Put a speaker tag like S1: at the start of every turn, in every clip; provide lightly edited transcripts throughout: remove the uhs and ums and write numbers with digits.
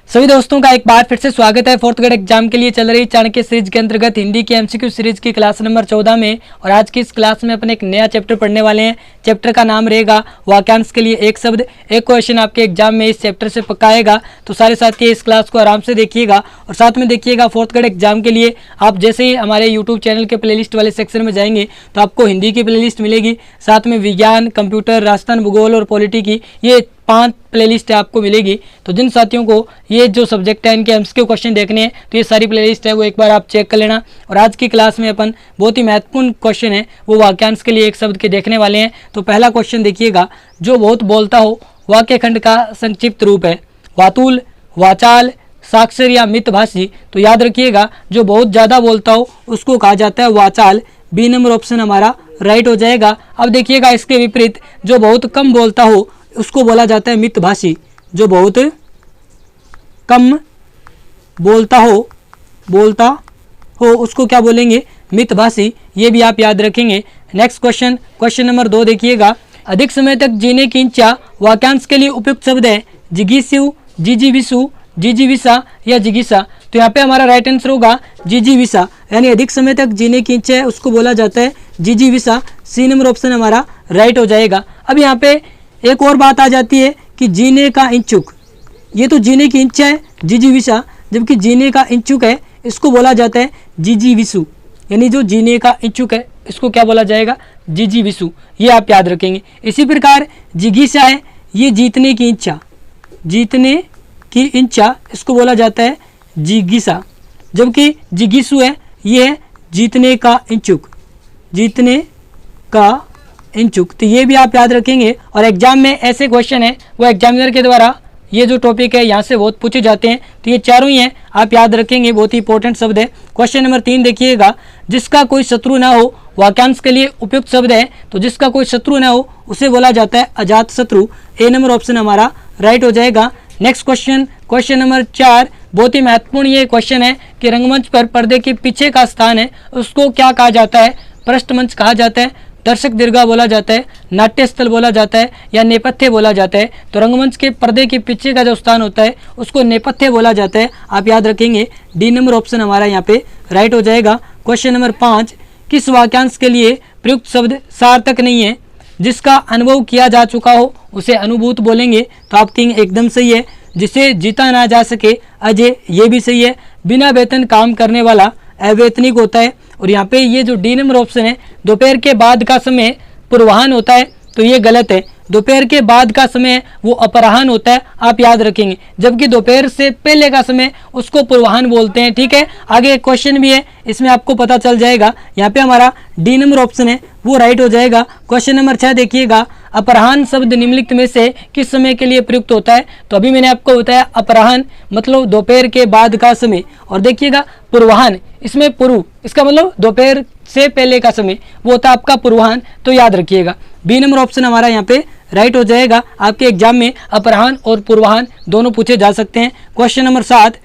S1: सभी दोस्तों का एक बार फिर से स्वागत है फोर्थ ग्रेड एग्जाम के लिए चल रही चाणक्य सीरीज के अंतर्गत हिंदी की एमसीक्यू सीरीज की क्लास नंबर 14 में। और आज की इस क्लास में अपन एक नया चैप्टर पढ़ने वाले हैं। चैप्टर का नाम रहेगा वाक्यांश के लिए एक शब्द। एक क्वेश्चन आपके एग्जाम में इस चैप्टर से पक्का आएगा, तो सारे साथी इस क्लास को आराम से देखिएगा और साथ में देखिएगा फोर्थ ग्रेड एग्जाम के लिए आप जैसे ही हमारे यूट्यूब चैनल के प्लेलिस्ट वाले सेक्शन में जाएंगे तो आपको हिंदी की प्लेलिस्ट मिलेगी, साथ में विज्ञान, कंप्यूटर, राजस्थान भूगोल और पॉलिटी की ये 5 प्लेलिस्ट आपको मिलेगी। तो जिन साथियों को ये जो सब्जेक्ट है इनके एमसीक्यू क्वेश्चन देखने हैं तो ये सारी प्लेलिस्ट है वो एक बार आप चेक कर लेना। और आज की क्लास में अपन बहुत ही महत्वपूर्ण क्वेश्चन है वो वाक्यांश के लिए एक शब्द के देखने वाले हैं। तो पहला क्वेश्चन देखिएगा, जो बहुत बोलता हो वाक्य खंड का संक्षिप्त रूप है वातुल, वाचाल, साक्षर या मितभाषी। तो याद रखिएगा जो बहुत ज़्यादा बोलता हो उसको कहा जाता है वाचाल। बी नंबर ऑप्शन हमारा राइट हो जाएगा। अब देखिएगा इसके विपरीत जो बहुत कम बोलता हो उसको बोला जाता है मितभाषी। जो बहुत कम बोलता हो उसको क्या बोलेंगे? मितभाषी। ये भी आप याद रखेंगे। नेक्स्ट क्वेश्चन, क्वेश्चन नंबर 2 देखिएगा, अधिक समय तक जीने की इच्छा वाक्यांश के लिए उपयुक्त शब्द है जिगीषु, जिजीविषु, जिजीविषा या जिगीषा। तो यहाँ पे हमारा राइट आंसर होगा जिजीविषा, यानी अधिक समय तक जीने की इच्छा है उसको बोला जाता है जिजीविषा। सी नंबर ऑप्शन हमारा राइट हो जाएगा। अब यहाँ पे एक और बात आ जाती है कि जीने का इच्छुक, ये तो जीने की इच्छा है जिजीविषा, जबकि जीने का इच्छुक है इसको बोला जाता है जिजीविषु। यानी जो जीने का इच्छुक है इसको क्या बोला जाएगा? जिजीविषु। ये आप याद रखेंगे। इसी प्रकार जिगीषा है ये जीतने की इच्छा, जीतने की इच्छा इसको बोला जाता है जिगीषा, जबकि जिगीषु है ये है जीतने का इच्छुक, जीतने का इच्छुक। तो ये भी आप याद रखेंगे। और एग्जाम में ऐसे क्वेश्चन है वो एग्जामिनर के द्वारा ये जो टॉपिक है यहाँ से बहुत पूछे जाते हैं, तो ये चारों ही हैं आप याद रखेंगे, बहुत ही इंपॉर्टेंट शब्द है। क्वेश्चन नंबर 3 देखिएगा, जिसका कोई शत्रु ना हो वाक्यांश के लिए उपयुक्त शब्द है। तो जिसका कोई शत्रु ना हो उसे बोला जाता है अजात शत्रु। ए नंबर ऑप्शन हमारा राइट हो जाएगा। नेक्स्ट क्वेश्चन, क्वेश्चन नंबर 4 बहुत ही महत्वपूर्ण ये क्वेश्चन है कि रंगमंच पर पर्दे के पीछे का स्थान है उसको क्या कहा जाता है? पृष्ठमंच कहा जाता है, दर्शक दीर्घा बोला जाता है, नाट्य स्थल बोला जाता है या नेपथ्य बोला जाता है। तो रंगमंच के पर्दे के पीछे का जो स्थान होता है उसको नेपथ्य बोला जाता है। आप याद रखेंगे। डी नंबर ऑप्शन हमारा यहाँ पे राइट हो जाएगा। क्वेश्चन नंबर 5, किस वाक्यांश के लिए प्रयुक्त शब्द सार्थक नहीं है? जिसका अनुभव किया जा चुका हो उसे अनुभूत बोलेंगे। तो आपकी एकदम सही है। जिसे जीता ना जा सके अजय, ये भी सही है। बिना वेतन काम करने वाला अवैतनिक होता है। और यहाँ पे ये जो डी नंबर ऑप्शन है दोपहर के बाद का समय पूर्वाह्न होता है, तो ये गलत है। दोपहर के बाद का समय वो अपराह्न होता है, आप याद रखेंगे, जबकि दोपहर से पहले का समय उसको पूर्वाह्न बोलते हैं। ठीक है, आगे एक क्वेश्चन भी है इसमें आपको पता चल जाएगा। यहाँ पे हमारा डी नंबर ऑप्शन है वो राइट हो जाएगा। क्वेश्चन नंबर 6 देखिएगा, अपराह्न शब्द निम्नलिखित में से किस समय के लिए प्रयुक्त होता है? तो अभी मैंने आपको बताया अपराह्न मतलब दोपहर के बाद का समय, और देखिएगा पूर्वाह्न इसमें पूर्व, इसका मतलब दोपहर से पहले का समय वो होता है आपका पूर्वाह्न। तो याद रखिएगा बी नंबर ऑप्शन हमारा यहाँ पे राइट हो जाएगा। आपके एग्जाम में अपराह्न और पूर्वाह्न दोनों पूछे जा सकते हैं। क्वेश्चन नंबर 7,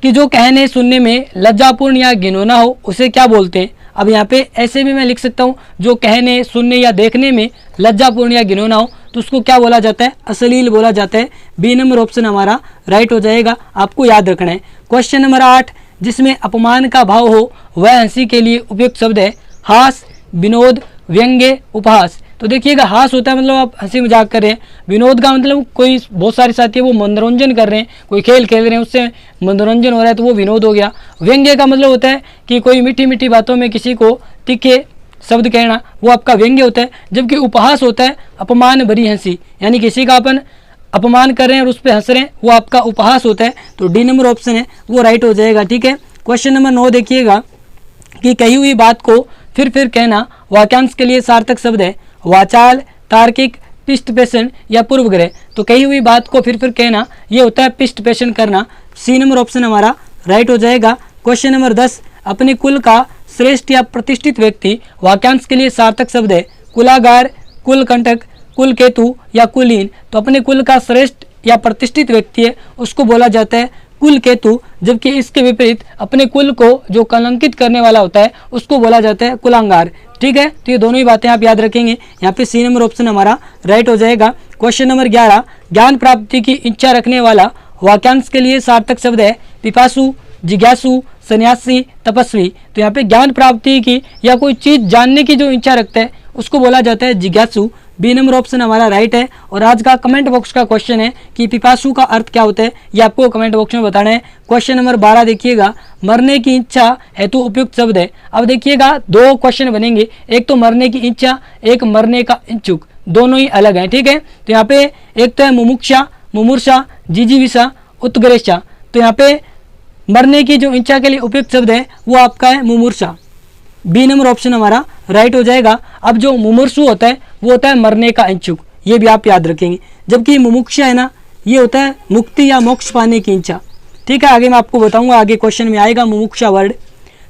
S1: कि जो कहने सुनने में लज्जापूर्ण या घिनौना हो उसे क्या बोलते हैं? अब यहाँ पे ऐसे भी मैं लिख सकता हूँ, जो कहने सुनने या देखने में लज्जापूर्ण या घिनौना हो तो उसको क्या बोला जाता है? अश्लील बोला जाता है। बी नंबर ऑप्शन हमारा राइट हो जाएगा, आपको याद रखना है। क्वेश्चन नंबर 8, जिसमें अपमान का भाव हो वह हंसी के लिए उपयुक्त शब्द है हास, विनोद, व्यंग्य, उपहास। तो देखिएगा हास होता है मतलब आप हंसी मजाक कर रहे हैं, विनोद का मतलब कोई बहुत सारे साथी है वो मनोरंजन कर रहे हैं, कोई खेल खेल रहे हैं उससे मनोरंजन हो रहा है तो वो विनोद हो गया। व्यंग्य का मतलब होता है कि कोई मीठी मीठी बातों में किसी को तीखे शब्द कहना, वो आपका व्यंग्य होता है। जबकि उपहास होता है अपमान भरी हंसी, यानी किसी का अपन अपमान कर रहे हैं और उस पर हंस रहे हैं, वो आपका उपहास होता है। तो डी नंबर ऑप्शन है वो राइट हो जाएगा। ठीक है, क्वेश्चन नंबर 9 देखिएगा, कि कही हुई बात को फिर कहना वाक्यांश के लिए सार्थक शब्द है वाचाल, तार्किक, पृष्ठपेषण या पूर्वग्रह। तो कही हुई बात को फिर कहना ये होता है पृष्ठपेषण करना। सी नंबर ऑप्शन हमारा राइट हो जाएगा। क्वेश्चन नंबर 10, अपने कुल का श्रेष्ठ या प्रतिष्ठित व्यक्ति वाक्यांश के लिए सार्थक शब्द है कुलागार, कुलकंटक, कुलकेतु या कुलीन। तो अपने कुल का श्रेष्ठ या प्रतिष्ठित व्यक्ति है उसको बोला जाता है कुलकेतु, जबकि इसके विपरीत अपने कुल को जो कलंकित करने वाला होता है उसको बोला जाता है कुलांगार। ठीक है, तो ये दोनों ही बातें आप याद रखेंगे। यहाँ पे सी नंबर ऑप्शन हमारा राइट हो जाएगा। क्वेश्चन नंबर 11, ज्ञान प्राप्ति की इच्छा रखने वाला वाक्यांश के लिए सार्थक शब्द है पिपासु, जिज्ञासु, सन्यासी, तपस्वी। तो यहाँ पे ज्ञान प्राप्ति की या कोई चीज जानने की जो इच्छा रखता है उसको बोला जाता है जिज्ञासु। बी नंबर ऑप्शन हमारा राइट है। और आज का कमेंट बॉक्स का क्वेश्चन है कि पिपासु का अर्थ क्या होता है, ये आपको कमेंट बॉक्स में बताना है। क्वेश्चन नंबर 12 देखिएगा, मरने की इच्छा हेतु उपयुक्त शब्द है। अब देखिएगा दो क्वेश्चन बनेंगे, एक तो मरने की इच्छा, एक मरने का इच्छुक, दोनों ही अलग हैं, ठीक है। तो यहाँ पे एक तो है मुमुक्षा, मुमूर्षा, जिजीविषा, उत्ग्रेषा। तो यहाँ पे मरने की जो इच्छा के लिए उपयुक्त शब्द है वो आपका है मुमूर्षा। बी नंबर ऑप्शन हमारा राइट हो जाएगा। अब जो मुमूर्षु होता है वो होता है मरने का इच्छुक, ये भी आप याद रखेंगे। जबकि मुमुक्षा है ना, ये होता है मुक्ति या मोक्ष पाने की इच्छा, ठीक है। आगे मैं आपको बताऊंगा, आगे क्वेश्चन में आएगा मुमुक्षा वर्ड।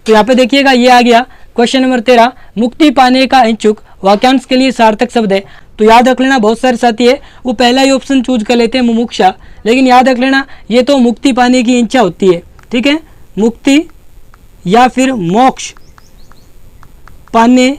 S1: तो यहाँ पे देखिएगा ये आ गया क्वेश्चन नंबर 13, मुक्ति पाने का इच्छुक वाक्यांश के लिए सार्थक शब्द है। तो याद रख लेना, बहुत सारे साथी है वो पहला ही ऑप्शन चूज कर लेते हैं मुमुक्षा, लेकिन याद रख लेना ये तो मुक्ति पाने की इच्छा होती है, ठीक है। मुक्ति या फिर मोक्ष पाने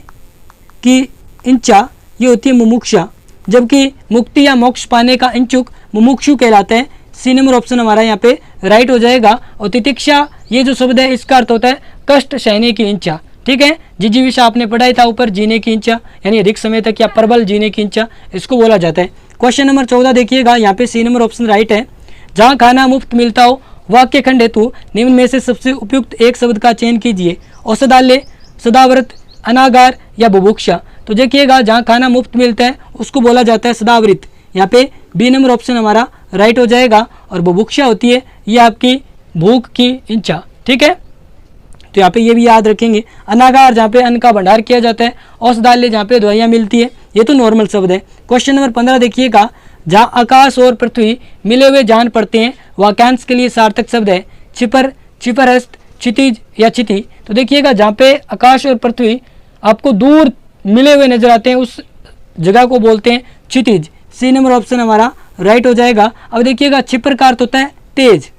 S1: की इच्छा ये होती है मुमुक्षा, जबकि मुक्ति या मोक्ष पाने का इच्छुक मुमुक्षु कहलाते हैं। सी नंबर ऑप्शन हमारा यहाँ पे राइट हो जाएगा। और तितिक्षा ये जो शब्द है इसका अर्थ होता है कष्ट सहने की इच्छा, ठीक है। जिजीविषा आपने पढ़ाई था ऊपर, जीने की इच्छा यानी अधिक समय तक या प्रबल जीने की इच्छा, इसको बोला जाता है। क्वेश्चन नंबर 14 देखिएगा, यहाँ पे सी नंबर ऑप्शन राइट है। जहाँ खाना मुफ्त मिलता हो वाक्य खंड हेतु निम्न में से सबसे उपयुक्त एक शब्द का चयन कीजिए। औषधालय, सदाव्रत, अनागार या बुभुक्षा। तो देखिएगा जहाँ खाना मुफ्त मिलता है उसको बोला जाता है सदाव्रत। यहाँ पे बी नंबर ऑप्शन हमारा राइट हो जाएगा। और बुभुक्षा होती है ये आपकी भूख की इच्छा, ठीक है। तो यहाँ पे ये भी याद रखेंगे। अनागार जहाँ पे अन्न का भंडार किया जाता है, औषधालय जहाँ पे दवाइयाँ मिलती है, ये तो नॉर्मल शब्द है। क्वेश्चन नंबर 15 देखिएगा, जहाँ आकाश और पृथ्वी मिले हुए जान पड़ते हैं वाक्यांश के लिए सार्थक शब्द है छिपर, छिपरहस्त, क्षितिज या क्षिति। तो देखिएगा जहाँ पे आकाश और पृथ्वी आपको दूर मिले हुए नजर आते हैं उस जगह को बोलते हैं क्षितिज। सी नंबर ऑप्शन हमारा राइट हो जाएगा। अब देखिएगा छिपर का अर्थ होता है तेज,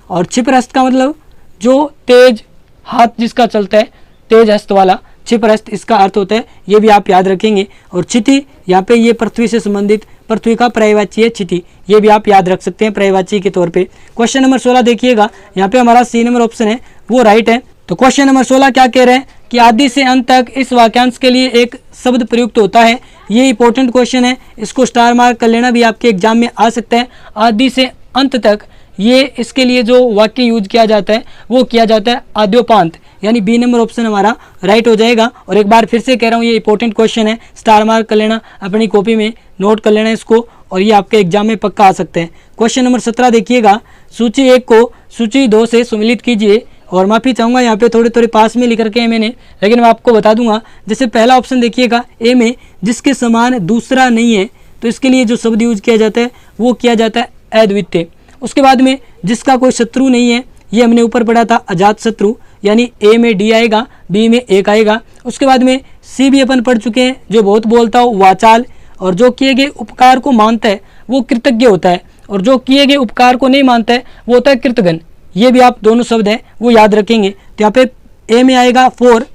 S1: और छिपरहस्त का मतलब जो तेज हाथ जिसका चलता है, तेज हस्त वाला छिपरहस्त इसका अर्थ होता है, ये भी आप याद रखेंगे। और क्षिति यहाँ पे ये पृथ्वी से संबंधित, पृथ्वी का पर्यायवाची है क्षिति, ये भी आप याद रख सकते हैं पर्यायवाची के तौर पे। क्वेश्चन नंबर 16 देखिएगा, यहाँ पे हमारा सी नंबर ऑप्शन है वो राइट है। तो क्वेश्चन नंबर 16 क्या कह रहे हैं कि आदि से अंत तक इस वाक्यांश के लिए एक शब्द प्रयुक्त होता है। ये इंपॉर्टेंट क्वेश्चन है, इसको स्टार मार्क कर लेना, भी आपके एग्जाम में आ सकता है। आदि से अंत तक ये इसके लिए जो वाक्य यूज किया जाता है वो किया जाता है आद्योपांत, यानी बी नंबर ऑप्शन हमारा राइट हो जाएगा। और एक बार फिर से कह रहा हूँ ये इंपॉर्टेंट क्वेश्चन है, स्टार मार्क कर लेना, अपनी कॉपी में नोट कर लेना इसको, और ये आपके एग्जाम में पक्का आ सकते हैं। क्वेश्चन नंबर 17 देखिएगा, सूची 1 को सूची 2 से सम्मिलित कीजिए। और माफ़ी चाहूँगा यहाँ पे थोड़े पास में लिख रखे हैं मैंने, लेकिन मैं आपको बता दूंगा। जैसे पहला ऑप्शन देखिएगा ए में, जिसके समान दूसरा नहीं है, तो इसके लिए जो शब्द यूज किया जाता है वो किया जाता है अद्वितीय। उसके बाद में जिसका कोई शत्रु नहीं है, ये हमने ऊपर पढ़ा था अजात शत्रु, यानी ए में डी आएगा, बी में एक आएगा। उसके बाद में सी भी अपन पढ़ चुके हैं, जो बहुत बोलता हो वाचाल, और जो किए गए उपकार को मानता है वो कृतज्ञ होता है, और जो किए गए उपकार को नहीं मानता है वो होता है कृतघ्न। ये भी आप दोनों शब्द हैं वो याद रखेंगे। तो यहाँ पे ए में आएगा 4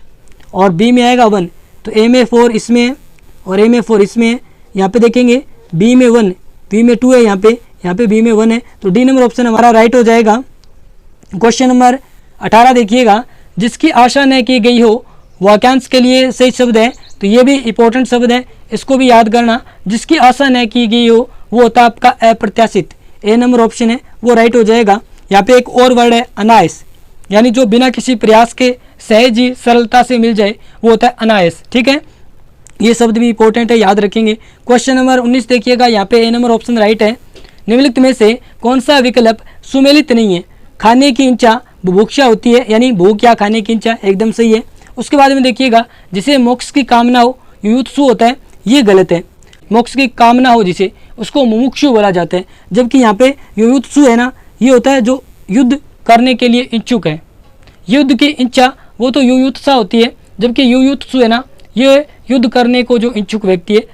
S1: और बी में आएगा 1। तो ए में 4 इसमें है और ए में 4 इसमें है। यहाँ पे देखेंगे बी में 1, बी में 2 है, यहाँ पे बी में 1 है। तो डी नंबर ऑप्शन हमारा राइट हो जाएगा। क्वेश्चन नंबर 18 देखिएगा, जिसकी आशा न की गई हो वाक्यांश के लिए सही शब्द है। तो ये भी इंपॉर्टेंट शब्द है, इसको भी याद करना। जिसकी आशा न की गई हो वो होता है आपका अप्रत्याशित, ए नंबर ऑप्शन है वो राइट हो जाएगा। यहाँ पे एक और वर्ड है अनायास, यानी जो बिना किसी प्रयास के सहज ही सरलता से मिल जाए वो होता है अनायास, ठीक है। ये शब्द भी इंपॉर्टेंट है, याद रखेंगे। क्वेश्चन नंबर 19 देखिएगा, यहाँ पे ए नंबर ऑप्शन राइट है। निम्नलिखित में से कौन सा विकल्प सुमेलित नहीं है? खाने की इच्छा बुभुक्षा होती है, यानी भूख या खाने की इच्छा, एकदम सही है। उसके बाद में देखिएगा, जिसे मोक्ष की कामना हो युयुत्सु होता है, ये गलत है। मोक्ष की कामना हो जिसे, उसको मुमुक्षु बोला जाता है। जबकि यहाँ पे युयुत्सु है ना, ये होता है जो युद्ध करने के लिए इच्छुक है। युद्ध की इच्छा वो तो युयुत्सा होती है, जबकि युयुत्सु है ना, ये युद्ध करने को जो इच्छुक व्यक्ति है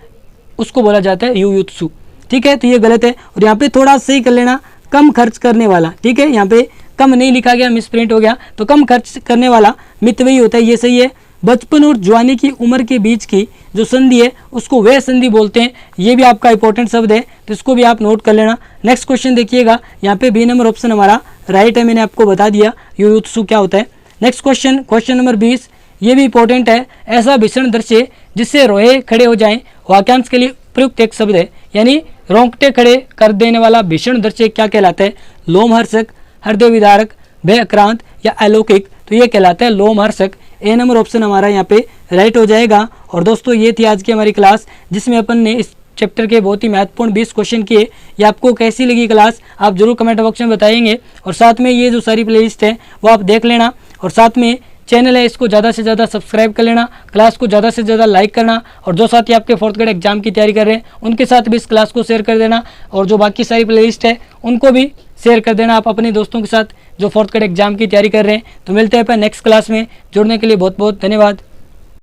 S1: उसको बोला जाता है युयुत्सु, ठीक है। तो ये गलत है। और यहाँ पे थोड़ा सही कर लेना, कम खर्च करने वाला, ठीक है। यहाँ पे कम नहीं लिखा गया, मिसप्रिंट हो गया, तो कम खर्च करने वाला मितव्ययी होता है, ये सही है। बचपन और जवानी की उम्र के बीच की जो संधि है उसको वह संधि बोलते हैं। ये भी आपका इंपॉर्टेंट शब्द है, तो इसको भी आप नोट कर लेना। नेक्स्ट क्वेश्चन देखिएगा, यहाँ पे बी नंबर ऑप्शन हमारा राइट है, मैंने आपको बता दिया युयुत्सु क्या होता है। नेक्स्ट क्वेश्चन, क्वेश्चन नंबर 20, ये भी इंपॉर्टेंट है। ऐसा भीषण दृश्य जिससे रोए खड़े हो जाएं, वाक्यांश के लिए प्रयुक्त एक शब्द है, यानी रोंगटे खड़े कर देने वाला भीषण दृश्य क्या कहलाता है? लोमहर्षक, हृदय विदारक, भय आक्रांत या अलौकिक। तो ये कहलाता है लोमहर्षक। ए नंबर ऑप्शन हमारा यहाँ पे राइट हो जाएगा। और दोस्तों ये थी आज की हमारी क्लास, जिसमें अपन ने इस चैप्टर के बहुत ही महत्वपूर्ण 20 क्वेश्चन किए। ये आपको कैसी लगी क्लास आप जरूर कमेंट बॉक्स में बताएंगे। और साथ में ये जो सारी प्लेलिस्ट है वो आप देख लेना, और साथ में चैनल है इसको ज़्यादा से ज़्यादा सब्सक्राइब कर लेना, क्लास को ज़्यादा से ज़्यादा लाइक करना, और जो साथी आपके फोर्थ ग्रेड एग्जाम की तैयारी कर रहे हैं उनके साथ भी इस क्लास को शेयर कर देना, और जो बाकी सारी प्लेलिस्ट है उनको भी शेयर कर देना आप अपने दोस्तों के साथ जो फोर्थ ग्रेड एग्जाम की तैयारी कर रहे हैं। तो मिलते हैं अपन नेक्स्ट क्लास में, जुड़ने के लिए बहुत बहुत धन्यवाद।